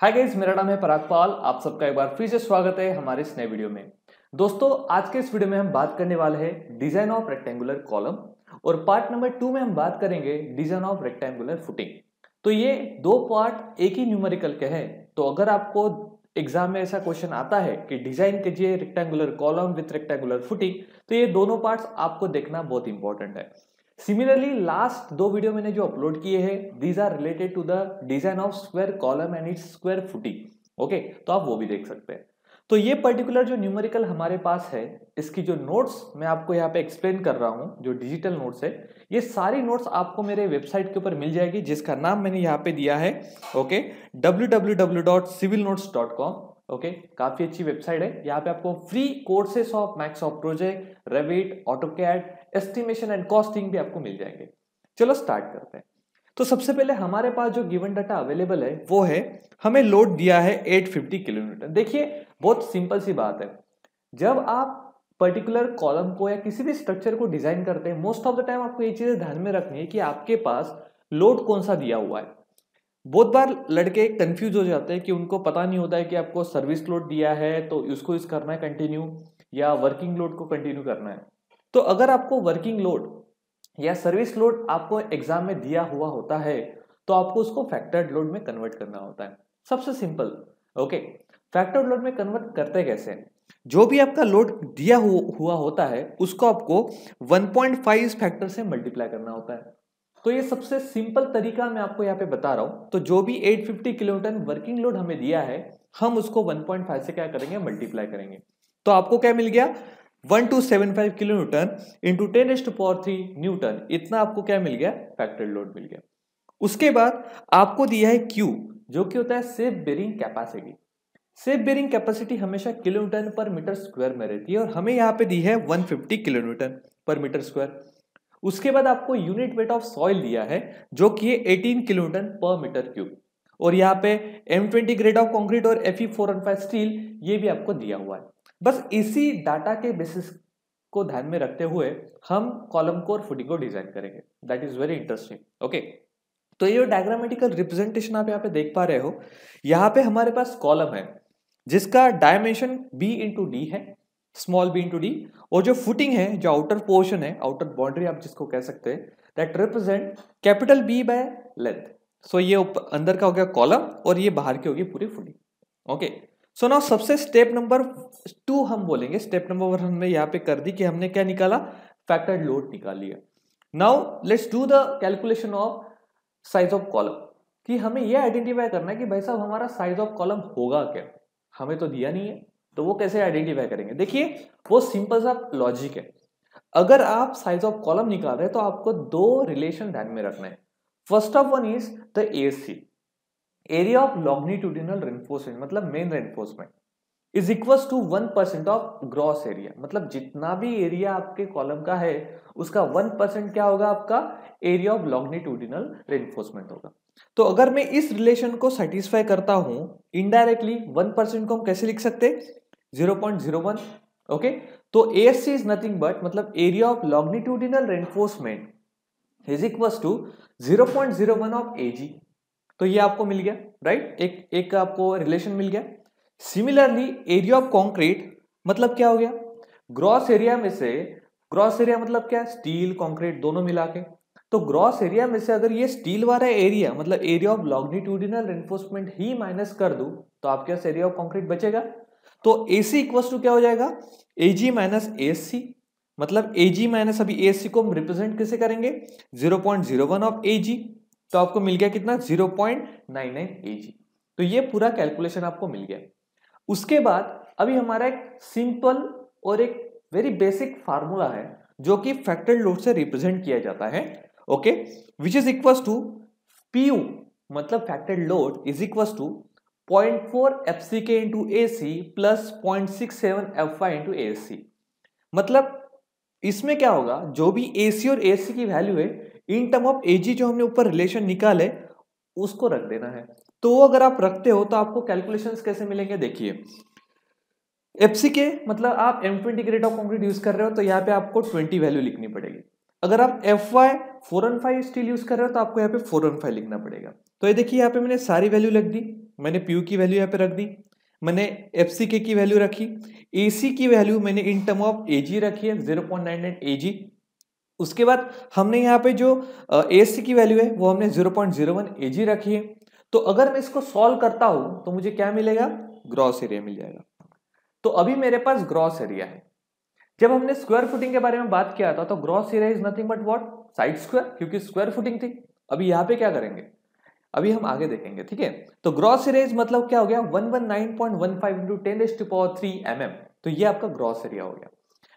Hi guys, मेरा नाम है पराग पाल। आप सबका एक बार फिर से स्वागत है हमारे इस नए वीडियो में। दोस्तों, आज के इस वीडियो में हम बात करने वाले हैं डिजाइन ऑफ रेक्टेंगुलर कॉलम और पार्ट नंबर 2 में हम बात करेंगे डिजाइन ऑफ रेक्टेंगुलर फुटिंग। तो ये दो पार्ट एक ही न्यूमेरिकल के हैं। तो अगर आपको एग्जाम में ऐसा क्वेश्चन आता है कि डिजाइन कीजिए rectangular column with rectangular footing, तो ये दोनों पार्ट्स आपको देखना बहुत इंपॉर्टेंट है। सिमिलरली लास्ट दो वीडियो मैंने जो अपलोड किए हैं, these are related to the design of square column and its square footing. Okay, तो आप वो भी देख सकते हैं। तो ये पर्टिकुलर जो न्यूमेरिकल हमारे पास है, इसकी जो नोट्स मैं आपको यहाँ पे एक्सप्लेन कर रहा हूँ, जो डिजिटल नोट्स है, ये सारी नोट्स आपको मेरे वेबसाइट के ऊपर मिल जाएगी, जिसका नाम मैंने यहाँ पे दिया है ओके www.civilnotes.com। ओके, काफी अच्छी वेबसाइट है। यहाँ पे आपको free courses of Microsoft project, Revit, AutoCAD, estimation and costing भी आपको मिल जाएंगे। चलो स्टार्ट करते हैं। तो सबसे पहले हमारे पास जो गिवन डाटा अवेलेबल है वो है, हमें लोड दिया है 850 किलोमीटर। देखिए, बहुत सिंपल सी बात है। जब आप पर्टिकुलर कॉलम को या किसी भी स्ट्रक्चर को डिजाइन करते हैं, मोस्ट ऑफ द टाइम आपको ये चीजें ध्यान में रखनी है कि आपके पास लोड कौन सा दिया हुआ है। बहुत बार लड़के कंफ्यूज हो जाते हैं कि उनको पता नहीं होता है कि आपको सर्विस लोड दिया है तो उसको यूज करना है कंटिन्यू, या वर्किंग लोड को कंटिन्यू करना है। तो अगर आपको वर्किंग लोड या सर्विस लोड आपको एग्जाम में दिया हुआ होता है, तो आपको उसको फैक्टर्ड लोड में कन्वर्ट करना होता है। सबसे सिंपल। ओके, फैक्टर्ड लोड में कन्वर्ट करते कैसे? जो भी आपका लोड दिया हुआ होता है उसको आपको 1.5 फैक्टर से मल्टीप्लाई करना होता है। तो ये सबसे सिंपल तरीका मैं आपको यहाँ पे बता रहा हूं। तो जो भी 850 किलोन्यूटन वर्किंग लोड हमें दिया है, हम उसको 1.5 से क्या करेंगे, मल्टीप्लाई करेंगे। तो आपको क्या मिल गया, 1275 किलो न्यूटन इंटू 10⁻³ न्यूटन। इतना आपको क्या मिल गया, फैक्टर्ड लोड मिल गया। उसके बाद आपको दिया है Q, जो कि होता है safe bearing capacity. Safe bearing capacity हमेशा किलो न्यूटन पर मीटर स्क्वायर में रहती है और हमें यहाँ पे दी है 150 किलो न्यूटन पर मीटर स्क्वायर। उसके बाद आपको यूनिट वेट ऑफ सॉइल दिया है, जो कि 18 किलो न्यूटन पर मीटर क्यूब। और यहाँ पे M20 ग्रेड ऑफ कंक्रीट और Fe415 स्टील, ये भी आपको दिया हुआ है। बस इसी डाटा के बेसिस को ध्यान में रखते हुए हम कॉलम को और फुटिंग को डिजाइन करेंगे। That is very interesting. Okay, तो ये डायग्रामेटिकल रिप्रेजेंटेशन आप यहाँ पे देख पा रहे हो। यहाँ पे हमारे पास कॉलम है जिसका डायमेंशन b इंटू डी है, स्मॉल b इंटू डी। और जो फुटिंग है, जो आउटर पोर्शन है, आउटर बाउंड्री आप जिसको कह सकते हैं, that represent capital B by length. So ये अंदर का हो गया कॉलम और ये बाहर की होगी पूरी फुटिंग। ओके, सो नाउ सबसे स्टेप नंबर 2 हम बोलेंगे। स्टेप नंबर 1 हमने यहाँ पे कर दी कि हमने क्या निकाला, फैक्टर्ड लोड निकाल लिया। Now let's do the calculation of size of column. कि हमें यह आइडेंटिफाई करना है कि भाई साहब हमारा साइज ऑफ कॉलम होगा क्या। हमें तो दिया नहीं है, तो वो कैसे आइडेंटिफाई करेंगे? देखिए, वो सिंपल सा लॉजिक है। अगर आप साइज ऑफ कॉलम निकाल रहे हैं तो आपको दो रिलेशन ध्यान में रखना है। First of one is the ASC, area of longitudinal reinforcement, मतलब main reinforcement, is equal to 1% of gross area. मतलब जितना भी एरिया आपके कॉलम का है, उसका 1% क्या होगा, आपका एरिया ऑफ लॉन्गिट्यूडिनल रेनफोर्समेंट होगा। तो अगर मैं इस रिलेशन को सेटिस्फाई करता हूं इनडायरेक्टली, 1% को हम कैसे लिख सकते हैं, 0.01। ओके, तो ASC इज नथिंग बट, मतलब area of longitudinal reinforcement is equal to 0.01 of AG। तो ये आपको मिल गया, राइट? एक आपको रिलेशन मिल गया। सिमिलरली एरिया ऑफ कंक्रीट मतलब क्या हो गया, ग्रॉस एरिया में से, ग्रॉस एरिया मतलब क्या, स्टील कंक्रीट दोनों मिला के। तो ग्रॉस एरिया में से अगर ये स्टील वाला एरिया, मतलब area of longitudinal reinforcement he minus कर दूं, तो आपके पास एरिया ऑफ कंक्रीट बचेगा। तो AC इक्वल्स टू क्या हो जाएगा, AG माइनस ASC। मतलब AG माइनस अभी ASC को हम रिप्रेजेंट कैसे करेंगे, 0.01 ऑफ AG। तो आपको मिल गया कितना, 0.99 AG। तो ये पूरा कैलकुलेशन आपको मिल गया। उसके बाद अभी हमारा एक सिंपल और एक वेरी बेसिक फार्मूला है, जो कि फैक्टर्ड लोड से रिप्रेजेंट किया जाता है। Okay, which is equal to PU, मतलब factored load is equal to 0.4 FCK into AC plus 0.67 FY into ASC। मतलब इसमें क्या होगा, जो भी AC और ASC की वैल्यू है, इन टर्म ऑफ AG जो हमने ऊपर रिलेशन निकाले उसको रख देना है। तो वो अगर आप रखते हो तो आपको कैलकुलेशंस कैसे मिलेंगे, देखिए। FCK मतलब आप M20 grade of concrete use कर रहे हो, तो यहाँ पे आपको 20 वैल्यू लिखनी पड़ेगी। अगर आप FY 415 स्टील यूज कर रहे हो तो आपको यहाँ पे 415 लिखना पड़ेगा। तो ये देखिए, यहाँ पे मैंने सारी वैल्यू लिख दी। मैंने पीयू की वैल्यू यहाँ पे रख दी, मैंने एफसीके की वैल्यू रखी, एसी की वैल्यू मैंने इन टर्म ऑफ एजी रखी है 0.99 एजी। उसके बाद हमने यहाँ पे जो एसी की वैल्यू है वो हमने 0.01 एजी रखी है। तो अगर मैं इसको सॉल्व करता हूं तो मुझे क्या मिलेगा, ग्रॉस एरिया मिल जाएगा। तो अभी मेरे पास ग्रॉस एरिया है। जब हमने स्क्वायर फुटिंग के बारे में बात किया था तो gross area is nothing but what, side square, क्योंकि स्क्वायर फुटिंग थी। अभी यहाँ पे क्या करेंगे, अभी हम आगे देखेंगे, ठीक है। तो ग्रॉस एरिया मतलब क्या हो गया, 119.15 इंटू 10⁻³ mm। तो ये आपका ग्रॉस एरिया हो गया।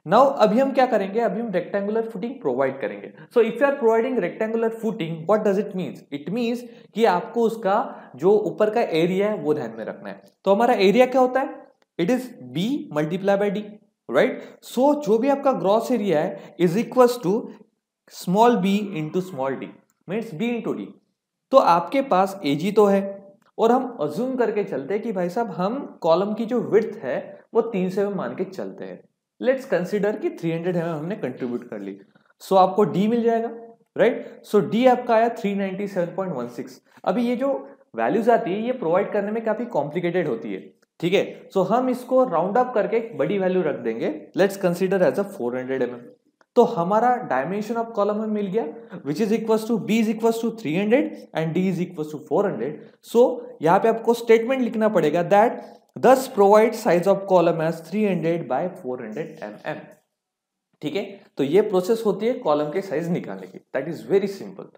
नाउ अभी हम क्या करेंगे, अभी हम रेक्टेंगुलर फुटिंग प्रोवाइड करेंगे। So if you are providing rectangular footing, what does it means, it means कि आपको उसका जो ऊपर का एरिया है वो ध्यान में रखना है। तो हमारा एरिया क्या होता है, it is B multiply by D, right. So जो भी आपका ग्रॉस एरिया है is equals to small B into small D, means B into D. तो आपके पास एजी तो है, और हम अज्यूम करके चलते हैं कि भाई साहब हम कॉलम की जो विड्थ है वो 300 mm मान के चलते हैं। लेट्स कंसीडर कि 300 mm हमने कंट्रीब्यूट कर ली। सो आपको डी मिल जाएगा, राइट। सो डी आपका आया 397.16। अभी ये जो वैल्यूज आती है ये प्रोवाइड करने में काफी कॉम्प्लिकेटेड होती है, ठीक है। सो हम इसको राउंड अप करके एक बड़ी वैल्यू रख देंगे, let's consider as a 400 mm। तो हमारा डायमेंशन ऑफ कॉलम हमें मिल गया which is equals to B is equals to 300 and D is equals to 400। So यहाँ पे आपको स्टेटमेंट लिखना पड़ेगा that thus provide size of column as 300 by 400 mm, ठीक है। तो ये प्रोसेस होती है कॉलम के साइज निकालने की, that is very simple.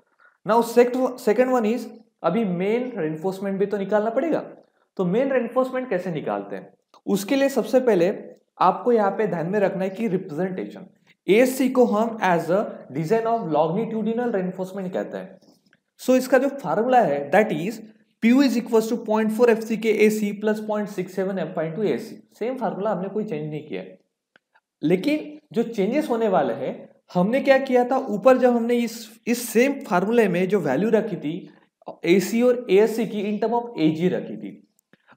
Now second one is, अभी मेन रेनफोर्समेंट भी तो निकालना पड़ेगा। तो मेन रेनफोर्समेंट कैसे निकालते हैं, उसके लिए सबसे पहले आपको यहाँ पे ध्यान में रखना है कि रिप्रेजेंटेशन एसी को हम as a design of longitudinal reinforcement कहते हैं। सो इसका जो फार्मूला है that is PU is equals to 0.4 FCK AC plus 0.67 FY into AC। Same formula, हमने कोई चेंज नहीं किया। लेकिन जो चेंजेस होने वाले हैं, हमने क्या किया था, ऊपर जब हमने इस सेम फार्मूले में जो वैल्यू रखी थी AC और ASC की इन टर्म ऑफ AG रखी थी।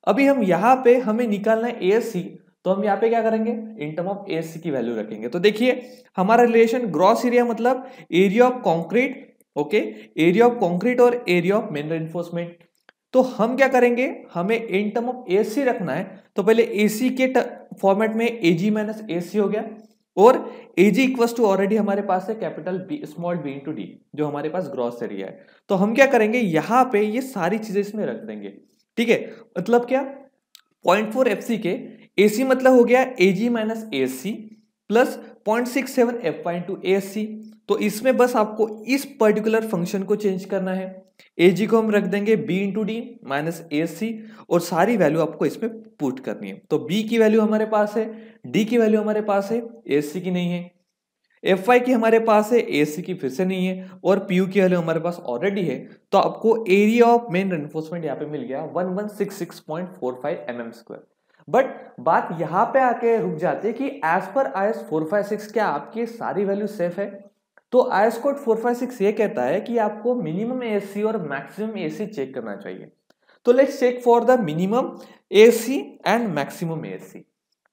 अभी हम यहाँ पे हमें निकालना है ASC, तो हम यहाँ पे क्या करेंगे, इन टर्म ऑफ ASC की वैल्यू रखेंगे। तो देखिए हमारा रिलेशन ग्रॉस एरिया मतलब area of concrete, okay, area of concrete और एरिया ऑफ मेन रेनफोर्समेंट। तो हम क्या करेंगे, हमें इन टर्म ऑफ एसी रखना है। तो पहले एसी के फॉर्मेट में एजी माइनस एसी हो गया, और एजी इक्वल्स टू ऑलरेडी हमारे पास है capital B small B into D, जो हमारे पास ग्रॉस एरिया है। तो हम क्या करेंगे, यहां पे ये सारी चीजें इसमें रख देंगे, ठीक है। मतलब क्या, 0.4 एफसी के एसी मतलब हो गया AG minus AC plus 0.67 F Y into AC. तो इसमें बस आपको इस पर्टिकुलर फंक्शन को चेंज करना है। एजी को हम रख देंगे बी इंटू डी माइनस ए सी, और सारी वैल्यू आपको इसमें पुट करनी है। तो बी की वैल्यू हमारे पास है, डी की वैल्यू हमारे पास है, ए सी की नहीं है, एफ वाई की हमारे पास है, ए सी की फिर से नहीं है, और पी यू की वैल्यू हमारे पास ऑलरेडी है। तो आपको एरिया ऑफ मेन रेनफोर्समेंट यहाँ पे मिल गया 1166.45 mm²। बट बात यहाँ पे आके रुक जाती है कि एज पर IS 456 क्या आपकी सारी वैल्यू सेफ है। तो IS कोड 456 ये कहता है कि आपको मिनिमम एसी और मैक्सिमम एसी चेक करना चाहिए। तो let's check for the minimum AC and maximum AC,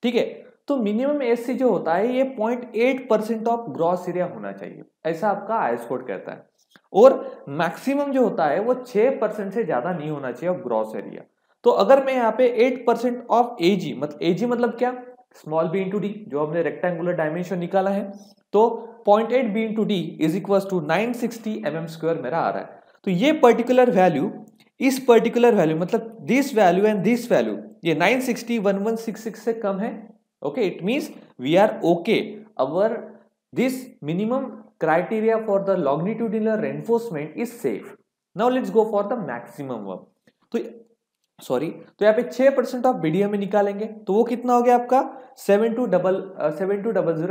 ठीक है। तो मिनिमम एसी जो होता है ये 0.8% ऑफ ग्रॉस एरिया होना चाहिए, ऐसा आपका IS कोड कहता है। और मैक्सिमम जो होता है वो 6% से ज्यादा नहीं होना चाहिए ऑफ ग्रॉस एरिया। तो अगर मैं यहाँ पे 8% ऑफ एजी, मतलब क्या, स्मॉल बी इंटू डी, जो हमने रेक्टेंगुलर डायमेंशन निकाला है, तो 0.8 B into D is equal to 960 mm² मेरा आ रहा है। तो ये पर्टिकुलर वैल्यू, इस पर्टिकुलर वैल्यू मतलब this value and this value, ये 960 1166 से कम है, okay. It means we are okay, our this minimum criteria for the longitudinal reinforcement is safe. Now let's go for the maximum one. तो यहाँ पे 6% of BDM में निकालेंगे, तो वो कितना हो गया आपका 7200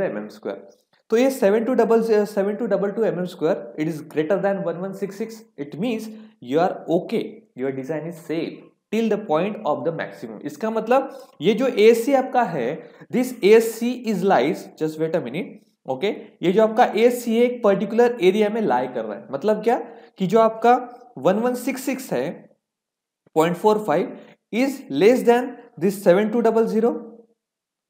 mm²। तो ये 7222 mm², it is greater than 1166। It means you are okay, your design is safe till the point of the maximum. इसका मतलब ये जो AC आपका है, this AC is lies, just wait a minute, okay. ये जो आपका AC एक पर्टिकुलर एरिया में लाई कर रहा है, मतलब क्या कि जो आपका 1166 है 0.45 इज लेस देन दिस 7200,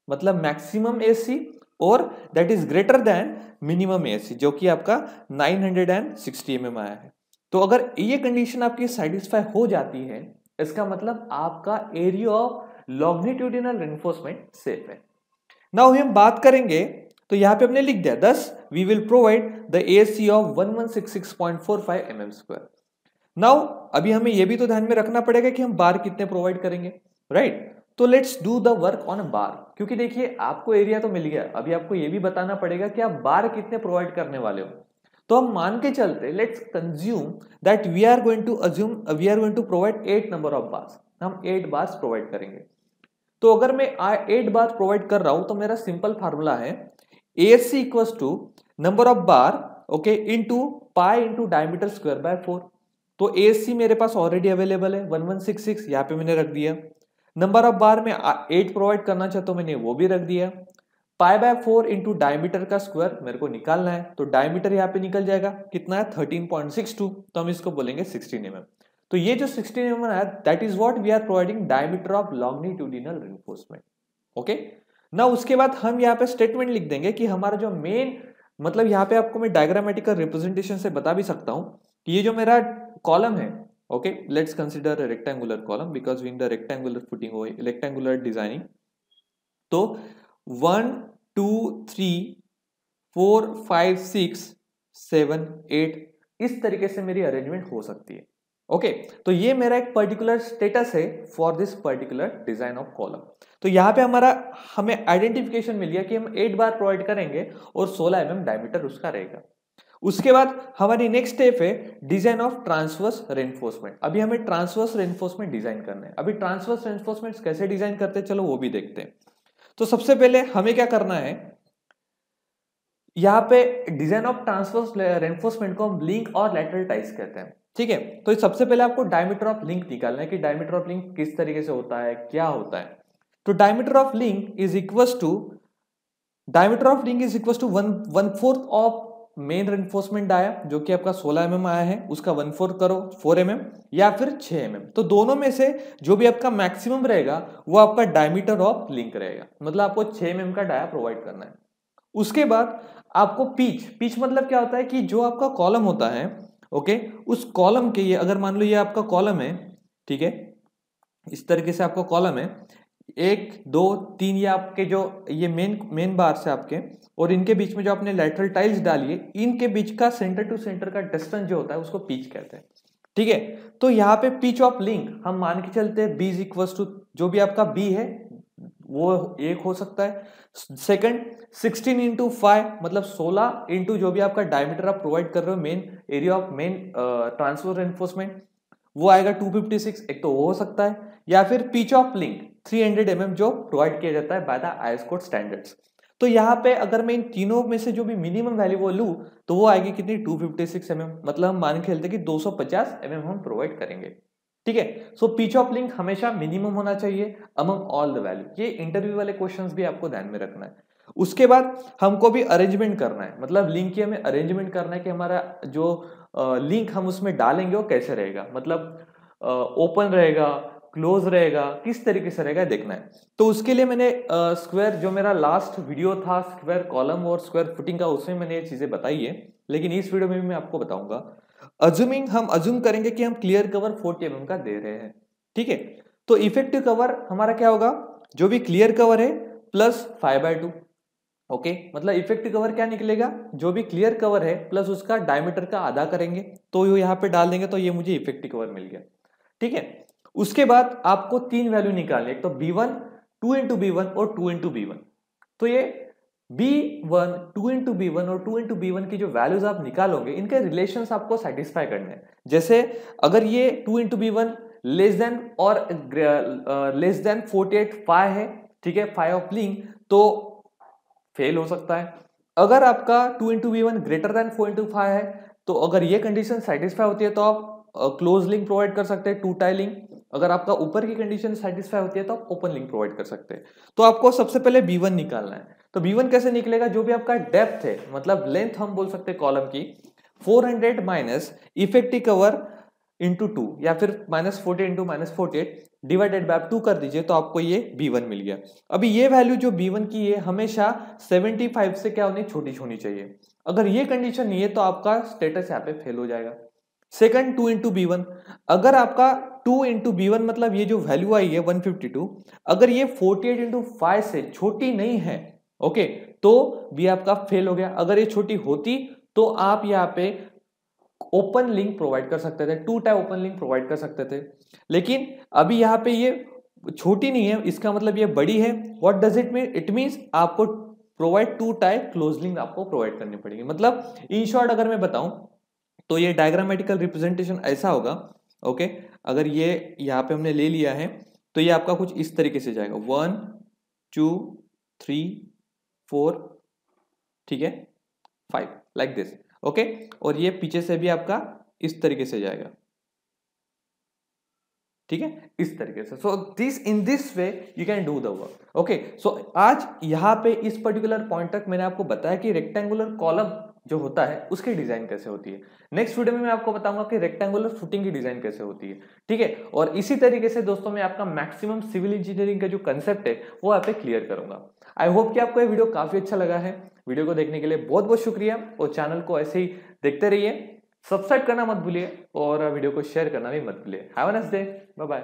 मतलब मैक्सिमम AC, और that is greater then minimum AC, जो कि आपका 960 mm आया है। तो अगर ये कंडीशन आपकी सेटिस्फाई हो जाती है, इसका मतलब आपका area of longitudinal reinforcement safe है। नाउ हम बात करेंगे, तो यहां पे हमने लिख दिया 10 we will provide the AC of 1166.45 mm²। Now अभी हमें यह भी तो ध्यान में रखना पड़ेगा कि हम बार कितने प्रोवाइड करेंगे, राइट? तो let's do the work on bar, क्योंकि देखिए आपको एरिया तो मिल गया, अभी आपको यह भी बताना पड़ेगा कि आप बार कितने प्रोवाइड करने वाले हो। तो हम मान के चलते, let's consume that we are going to provide 8 number of bars, हम 8 बार्स प्रोवाइड करेंगे। तो अगर मैं 8 बार प्रोवाइड कर रहा हूं तो मेरा सिंपल फार्मूला है AC equals to number of bar, okay, into pi into diameter square by 4। तो AC मेरे पास ऑलरेडी अवेलेबल है 1166, यहाँ पे मैंने रख दिया। नंबर ऑफ बार में 8 प्रोवाइड करना चाहता हूं, मैंने वो भी रख दिया। पाई बाय 4 इंटू डायमीटर का स्क्वायर मेरे को निकालना है, तो डायमीटर यहाँ पे निकल जाएगा, कितना है 13.62, तो हम इसको बोलेंगे 16 mm। तो ये जो 16 mm है that is what we are providing diameter of longitudinal reinforcement, okay ना। उसके बाद हम यहाँ पे स्टेटमेंट लिख देंगे कि हमारा जो मेन, मतलब यहाँ पे आपको मैं डायग्रामेटिकल रिप्रेजेंटेशन से बता भी सकता हूँ कि ये जो मेरा कॉलम है, okay, let's consider a rectangular column because we in the rectangular footing, rectangular designing. तो 1 2 3 4 5 6 7 8 इस तरीके से मेरी अरेंजमेंट हो सकती है, ओके। तो ये मेरा एक पर्टिकुलर स्टेटस है for this particular design of column. तो यहाँ पे हमें आइडेंटिफिकेशन मिल गया कि हम 8 बार प्रोवाइड करेंगे और 16 mm डायमीटर उसका रहेगा। उसके बाद हमारी नेक्स्ट स्टेप है डिजाइन ऑफ ट्रांसवर्स रेनफोर्समेंट। अभी हमें ट्रांसवर्स रेनफोर्समेंट डिजाइन करना है। अभी ट्रांसवर्स रेनफोर्समेंट कैसे डिजाइन करते हैं, चलो वो भी देखते हैं। तो सबसे पहले हमें क्या करना है, यहाँ पे डिजाइन ऑफ ट्रांसवर्स रेनफोर्समेंट को हम लिंक और लैटरल टाइज कहते हैं, ठीक है। तो सबसे पहले आपको डायमीटर ऑफ लिंक निकालना है कि डायमीटर ऑफ लिंक किस तरीके से होता है, क्या होता है। तो diameter of link is equal to 1/4 of main reinforcement आया जो कि आपका 16 mm आया है, उसका 1/4 करो 4 mm या फिर 6 mm। तो दोनों में से जो भी आपका मैक्सिमम रहेगा वो आपका डायमीटर ऑफ लिंक रहेगा, मतलब आपको 6 mm का डाया प्रोवाइड करना है। उसके बाद आपको पिच मतलब क्या होता है कि जो आपका कॉलम होता है, ओके, उस कॉलम के, ये अगर मान लो ये आपका कॉलम है, ठीक है, इस तरीके से आपका कॉलम है 1 2 3, ये आपके जो ये मेन बार से आपके और इनके बीच में जो आपने लैटरल टाइल्स डाली है, इनके बीच का सेंटर टू सेंटर का डिस्टेंस जो होता है उसको पिच कहते हैं, ठीक है। तो यहाँ पे पिच ऑफ लिंक हम मान के चलते हैं बी इज इक्वल टू, जो भी आपका बी है वो 1 हो सकता है। सेकंड 16 इंटू 5 मतलब 16 इंटू जो भी आपका डायमीटर आप प्रोवाइड कर रहे हो main area of main transverse reinforcement, वो आएगा 256, एक तो वो हो सकता है, या फिर पिच ऑफ लिंक 300 mm जो प्रोवाइड किया जाता है by the IS code standards. तो यहाँ पे अगर मैं इन तीनों में से जो भी मिनिमम वैल्यू वो लूं तो वो आएगी कितनी 256 mm, मतलब हम मान के चलते कि 250 mm हम प्रोवाइड करेंगे, ठीक है। सो पिच ऑफ लिंक हमेशा मिनिमम होना चाहिए अमंग ऑल द वैल्यू। ये इंटरव्यू वाले क्वेश्चंस भी आपको ध्यान में रखना है। उसके बाद हमको भी अरेंजमेंट करना है, मतलब लिंक की हमें अरेंजमेंट करना है कि हमारा जो लिंक हम उसमें डालेंगे वो कैसे रहेगा, मतलब ओपन रहेगा, क्लोज रहेगा, किस तरीके से रहेगा देखना है। तो उसके लिए मैंने स्क्वायर, जो मेरा लास्ट वीडियो था स्क्वायर कॉलम और स्क्वायर फुटिंग का, उसमें मैंने ये चीजें बताई है, लेकिन इस वीडियो में भी मैं आपको बताऊंगा। हम अज्यूम करेंगे कि हम क्लियर कवर 40 mm का दे रहे हैं, ठीक है। तो इफेक्टिव कवर हमारा क्या होगा, जो भी क्लियर कवर है प्लस 5/2, ओके, मतलब इफेक्टिव कवर क्या निकलेगा, जो भी क्लियर कवर है प्लस उसका डायमीटर का आधा करेंगे तो यहाँ पे डाल देंगे, तो ये मुझे इफेक्टिव कवर मिल गया, ठीक है। उसके बाद आपको 3 वैल्यू निकालनी है, एक तो B1 2 इंटू B1 और 2 इंटू B1। तो ये B1 2 इंटू B1 और 2 इंटू B1 की जो वैल्यूज आप निकालोगे इनके रिलेशंस आपको सेटिस्फाई करने हैं। जैसे अगर ये 2 इंटू B1 लेस देन और लेस देन 48 5 है, ठीक है, 5 ऑफ लिंक, तो फेल हो सकता है। अगर आपका 2 into B1 greater than 4 into 5 है, तो अगर ये कंडीशन सेटिस्फाई होती है तो आप क्लोज लिंक प्रोवाइड कर सकते हैं, 2 टाई लिंक। अगर आपका ऊपर की कंडीशन सेटिस्फाई होती है तो आप ओपन लिंक प्रोवाइड कर सकते हैं। तो आपको सबसे पहले B1 निकालना है। तो B1 कैसे निकलेगा, जो भी आपका डेप्थ है, मतलब लेंथ हम बोल सकते हैं कॉलम की, 400 माइनस इफेक्टिव कवर इंटू 2 या फिर -40 इंटू -48 डिवाइडेड बाय 2 कर दीजिए, तो आपको ये B1 मिल गया। अभी ये वैल्यू जो B1 की है हमेशा 75 से क्या होनी, छोटी होनी चाहिए। अगर ये कंडीशन नहीं है तो आपका स्टेटस यहाँ पे फेल हो जाएगा। सेकंड 2 इंटू बी वन, अगर आपका 2 इंटू बी वन मतलब ये जो वैल्यू आई है 152, अगर ये 48 इंटू 5 से छोटी नहीं है, ओके, तो भी आपका फेल हो गया। अगर ये छोटी होती तो आप यहाँ पे ओपन लिंक प्रोवाइड कर सकते थे, 2 टाइप ओपन लिंक प्रोवाइड कर सकते थे, लेकिन अभी यहाँ पे ये छोटी नहीं है, इसका मतलब ये बड़ी है। What does it mean? It means आपको प्रोवाइड 2 टाइप क्लोज लिंक आपको प्रोवाइड करनी पड़ेगी। मतलब इन शॉर्ट अगर मैं बताऊं तो ये डायग्रामेटिकल रिप्रेजेंटेशन ऐसा होगा, ओके, अगर ये यहाँ पे हमने ले लिया है तो ये आपका कुछ इस तरीके से जाएगा 1 2 3 4, ठीक है, 5 लाइक दिस, ओके, और ये पीछे से भी आपका इस तरीके से जाएगा, ठीक है, इस तरीके से। So this in this way you can do the work, okay. So आज यहाँ पे इस पर्टिकुलर पॉइंट तक मैंने आपको बताया कि रेक्टेंगुलर कॉलम जो होता है उसकी डिजाइन कैसे होती है। नेक्स्ट वीडियो में मैं आपको बताऊंगा कि रेक्टेंगुलर फुटिंग की डिजाइन कैसे होती है, ठीक है। और इसी तरीके से दोस्तों मैं आपका मैक्सिमम सिविल इंजीनियरिंग का जो कंसेप्ट है वो आप पे क्लियर करूंगा। आई होप कि आपको ये वीडियो काफी अच्छा लगा है। वीडियो को देखने के लिए बहुत बहुत शुक्रिया, और चैनल को ऐसे ही देखते रहिए, सब्सक्राइब करना मत भूलिए और वीडियो को शेयर करना भी मत भूलिए। Have a nice day, bye bye.